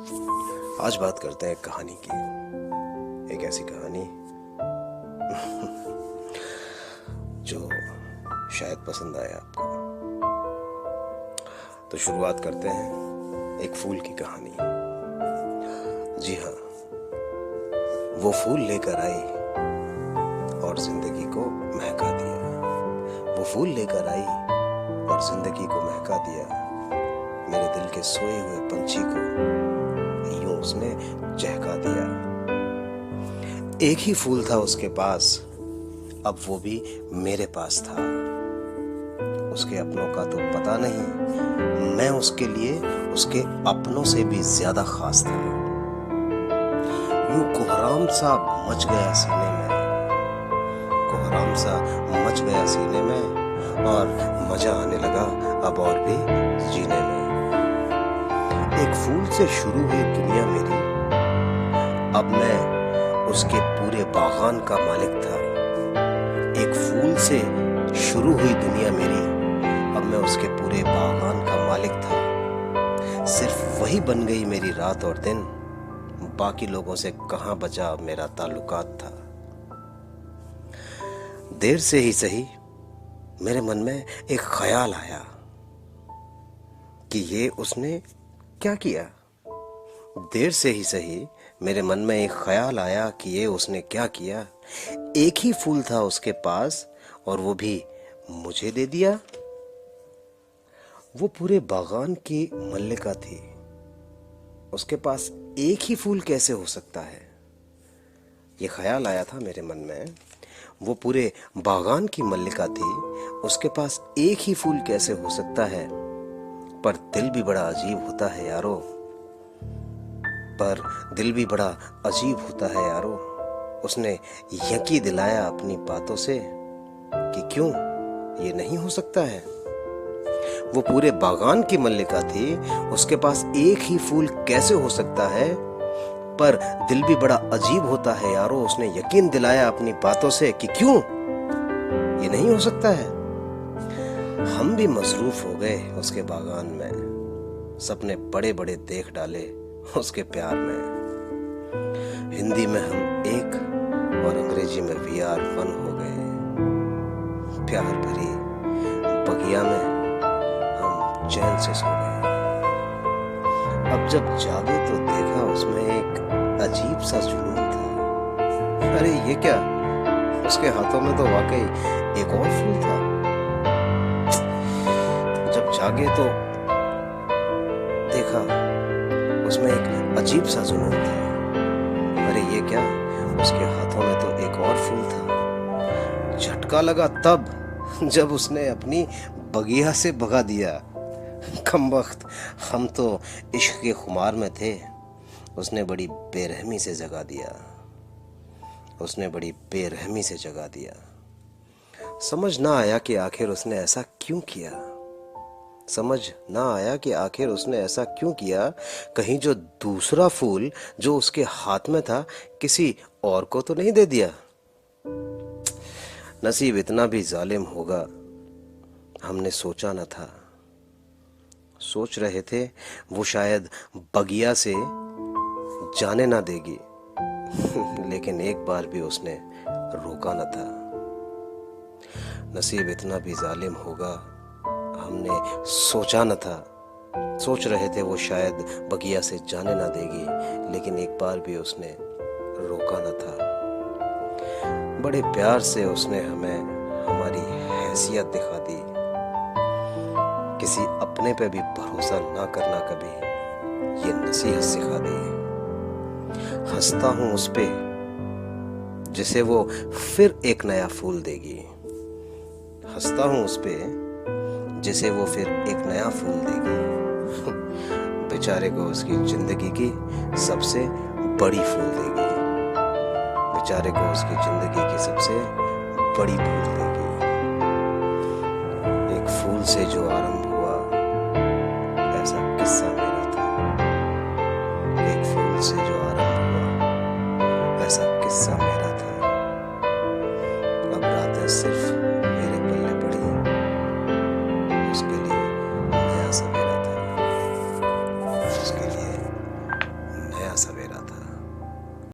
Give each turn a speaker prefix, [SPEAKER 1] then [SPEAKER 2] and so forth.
[SPEAKER 1] आज बात करते हैं कहानी की। एक ऐसी कहानी जो शायद पसंद आए आपको। तो शुरुआत करते हैं एक फूल की कहानी। जी हाँ, वो फूल लेकर आई और जिंदगी को महका दिया। वो फूल लेकर आई और जिंदगी को महका दिया। मेरे दिल के सोए हुए पंछी को यूं उसने चहका दिया। एक ही फूल था उसके पास, अब वो भी मेरे पास था। उसके अपनों का तो पता नहीं, मैं उसके लिए उसके अपनों से भी ज्यादा खास था। यूं कोहराम सा मच गया सीने में, कोहराम सा मच गया सीने में, और मजा आने लगा अब और भी जीने में। एक फूल से शुरू हुई दुनिया मेरी, अब मैं उसके पूरे बागान का मालिक था। एक फूल से शुरू हुई दुनिया मेरी, अब मैं उसके पूरे बागान का मालिक था। सिर्फ वही बन गई मेरी रात और दिन, बाकी लोगों से कहां बचा मेरा ताल्लुकात था। देर से ही सही मेरे मन में एक ख्याल आया कि ये उसने क्या किया। देर से ही सही मेरे मन में एक ख्याल आया कि ये उसने क्या किया। एक ही फूल था उसके पास और वो भी मुझे दे दिया। वो पूरे बागान की मल्लिका थी, उसके पास एक ही फूल कैसे हो सकता है। ये ख्याल आया था मेरे मन में। वो पूरे बागान की मल्लिका थी, उसके पास एक ही फूल कैसे हो सकता है। पर दिल भी बड़ा अजीब होता है यारो, पर दिल भी बड़ा अजीब होता है यारो। उसने यकीन दिलाया अपनी बातों से कि क्यों ये नहीं हो सकता है। वो पूरे बागान की मल्लिका थी, उसके पास एक ही फूल कैसे हो सकता है। पर दिल भी बड़ा अजीब होता है यारो। उसने यकीन दिलाया अपनी बातों से कि क्यों ये नहीं हो सकता है। हम भी मसरूफ हो गए उसके बागान में, सपने बड़े बड़े देख डाले उसके प्यार में। हिंदी में हम एक और अंग्रेजी में वी आर वन हो गए। प्यार भरी बगिया में हम चैन से सो गए। अब जब जागे तो देखा उसमें एक अजीब सा जुनून था। अरे ये क्या, उसके हाथों में तो वाकई एक और फूल था। जब जागे तो देखा उसमें एक अजीब सा जुनून था। अरे ये क्या, उसके हाथों में तो एक और फूल था। झटका लगा तब जब उसने अपनी बगिया से भगा दिया। कमबख्त, हम तो इश्क के खुमार में थे, उसने बड़ी बेरहमी से जगा दिया। उसने बड़ी बेरहमी से जगा दिया। समझ ना आया कि आखिर उसने ऐसा क्यों किया। समझ ना आया कि आखिर उसने ऐसा क्यों किया। कहीं जो दूसरा फूल जो उसके हाथ में था किसी और को तो नहीं दे दिया। नसीब इतना भी जालिम होगा हमने सोचा न था। सोच रहे थे वो शायद बगिया से जाने ना देगी, लेकिन एक बार भी उसने रोका न था। नसीब इतना भी जालिम होगा हमने सोचा न था। सोच रहे थे वो शायद बगिया से जाने ना देगी, लेकिन एक बार भी उसने रोका न था। बड़े प्यार से उसने हमें हमारी हैसियत दिखा दी। किसी अपने पे भी भरोसा ना करना कभी, ये नसीहत सिखा दी। हंसता हूं उस पे जिसे वो फिर एक नया फूल देगी। हंसता हूं उस पे जिसे वो फिर एक नया फूल देगी। बेचारे को उसकी जिंदगी की सबसे बड़ी फूल देगी। बेचारे को उसकी जिंदगी की सबसे बड़ी फूल देगी। एक फूल से जो आरंभ हुआ ऐसा किस्सा मेरा था। एक फूल से जो आरंभ हुआ ऐसा किस्सा